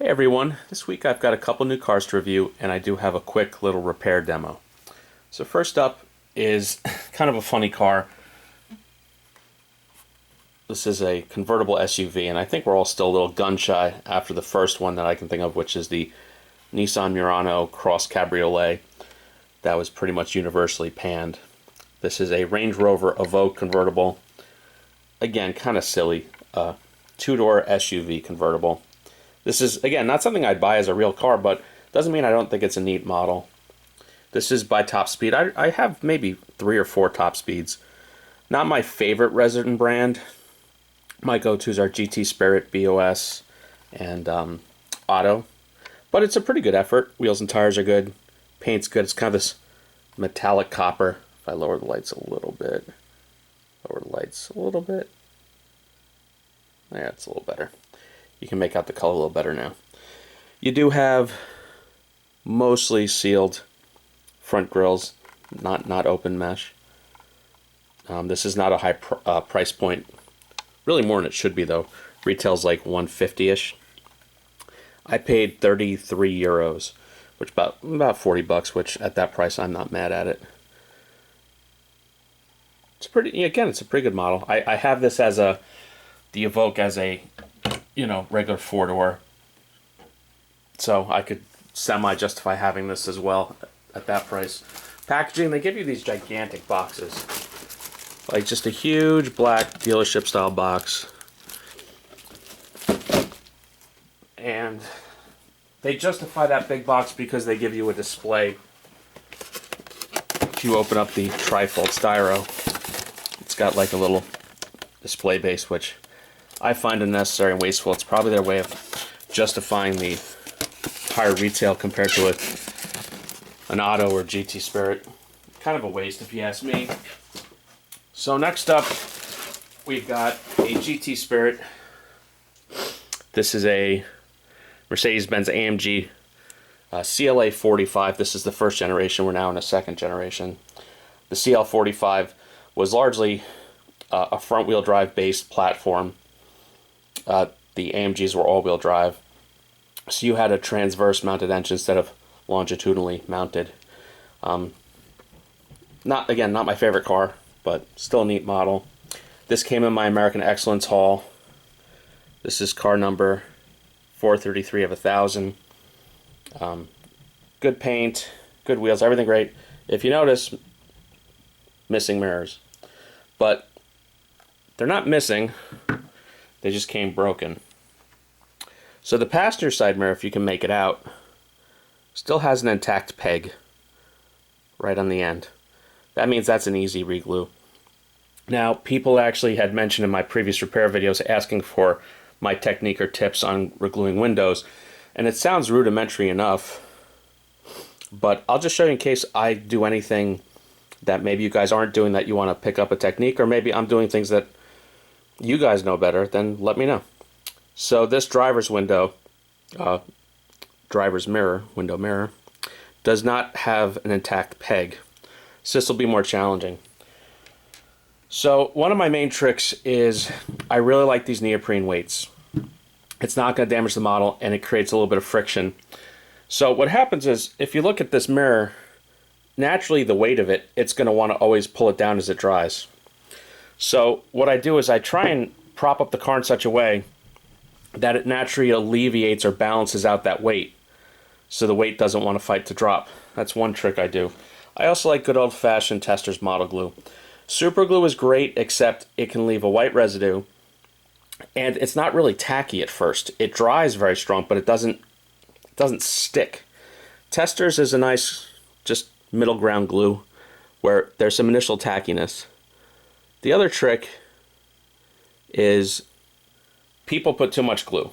Hey everyone, this week I've got a couple new cars to review and I do have a quick little repair demo. So first up is kind of a funny car. This is a convertible SUV and I think we're all still a little gun shy after the first one that I can think of, which is the Nissan Murano Cross Cabriolet that was pretty much universally panned. This is a Range Rover Evoque convertible. Again, kind of silly. Two-door SUV convertible. This is, again, not something I'd buy as a real car, but doesn't mean I don't think it's a neat model. This is by Top Speed. I have maybe 3 or 4 Top Speeds. Not my favorite resident brand. My go-tos are GT Spirit, BOS, and Auto. But it's a pretty good effort. Wheels and tires are good. Paint's good. It's kind of this metallic copper. If I lower the lights a little bit. Lower the lights a little bit. Yeah, it's a little better. You can make out the color a little better now. You do have mostly sealed front grills, not open mesh. This is not a high price point. Really more than it should be though. Retails like 150-ish. I paid 33 euros, which about 40 bucks, which at that price I'm not mad at it. It's pretty, again, it's a pretty good model. I have this as the Evoque as a, regular 4-door. So I could semi-justify having this as well at that price. Packaging, they give you these gigantic boxes. Like just a huge black dealership style box. And they justify that big box because they give you a display. If you open up the trifold styro, it's got like a little display base, which I find unnecessary and wasteful. It's probably their way of justifying the higher retail compared to an Auto or GT Spirit. Kind of a waste if you ask me. So next up, we've got a GT Spirit. This is a Mercedes-Benz AMG CLA45. This is the first generation. We're now in a second generation. The CL45 was largely a front-wheel drive based platform. The AMGs were all-wheel drive, so you had a transverse mounted engine instead of longitudinally mounted. Not my favorite car, but still a neat model. This came in my American Excellence haul. This is car number 433 of 1,000. Good paint, good wheels, everything great. If you notice, missing mirrors, but they're not missing. They just came broken. So the passenger side mirror, if you can make it out, still has an intact peg right on the end. That means that's an easy reglue. Now, people actually had mentioned in my previous repair videos asking for my technique or tips on regluing windows, and it sounds rudimentary enough, but I'll just show you in case I do anything that maybe you guys aren't doing, that you want to pick up a technique, or maybe I'm doing things that you guys know better, then let me know. So this driver's window, driver's mirror, window mirror, does not have an intact peg. So this will be more challenging. So one of my main tricks is I really like these neoprene weights. It's not going to damage the model and it creates a little bit of friction. So what happens is, if you look at this mirror, naturally the weight of it, it's going to want to always pull it down as it dries. So what I do is I try and prop up the car in such a way that it naturally alleviates or balances out that weight, so the weight doesn't want to fight to drop. That's one trick I do. I also like good old-fashioned Testors model glue. Super glue is great, except it can leave a white residue, and it's not really tacky at first. It dries very strong, but it doesn't stick. Testors is a nice, just middle ground glue where there's some initial tackiness. The other trick is people put too much glue.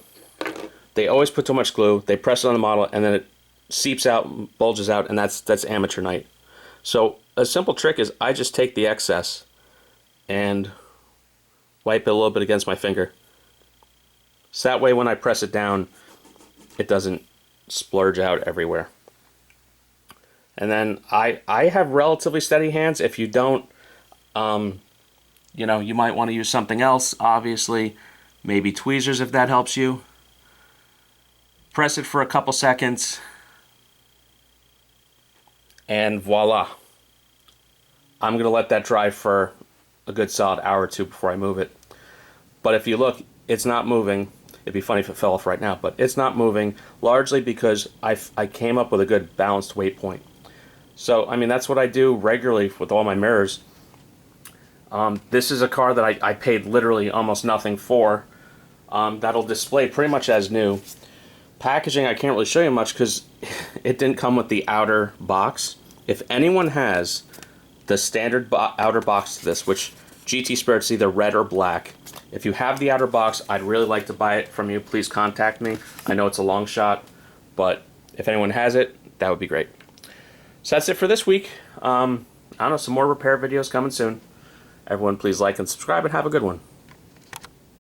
They always put too much glue. They press it on the model and then it seeps out, bulges out, and that's amateur night. So a simple trick is I just take the excess and wipe it a little bit against my finger. So that way when I press it down, it doesn't splurge out everywhere. And then I have relatively steady hands. If you don't, you might want to use something else, obviously. Maybe tweezers if that helps you. Press it for a couple seconds, and voila. I'm going to let that dry for a good solid hour or two before I move it. But if you look, it's not moving. It'd be funny if it fell off right now, but it's not moving, largely because I came up with a good balanced weight point. So, I mean, that's what I do regularly with all my mirrors. This is a car that I paid literally almost nothing for. That'll display pretty much as new. Packaging, I can't really show you much because it didn't come with the outer box. If anyone has the standard outer box to this, which GT Spirit's either red or black, if you have the outer box, I'd really like to buy it from you. Please contact me. I know it's a long shot, but if anyone has it, that would be great. So that's it for this week. I don't know, some more repair videos coming soon. Everyone please like and subscribe and have a good one.